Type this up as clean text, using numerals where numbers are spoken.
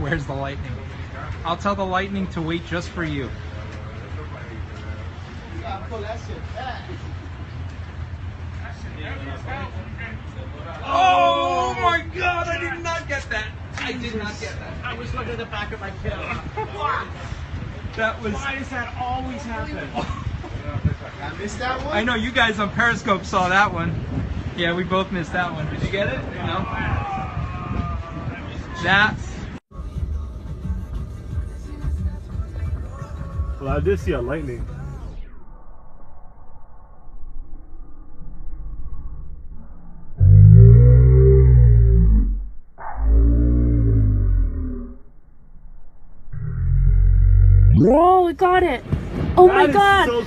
Where's the lightning? I'll tell the lightning to wait just for you. Oh my God! I did not get that. I did not get that. I was looking at the back of my camera. That was. Why does that always happen? I missed that one? I know you guys on Periscope saw that one. Yeah, we both missed that one. Did you get it? No. That's. Well, I did see a lightning. Oh, we got it. Oh my God. So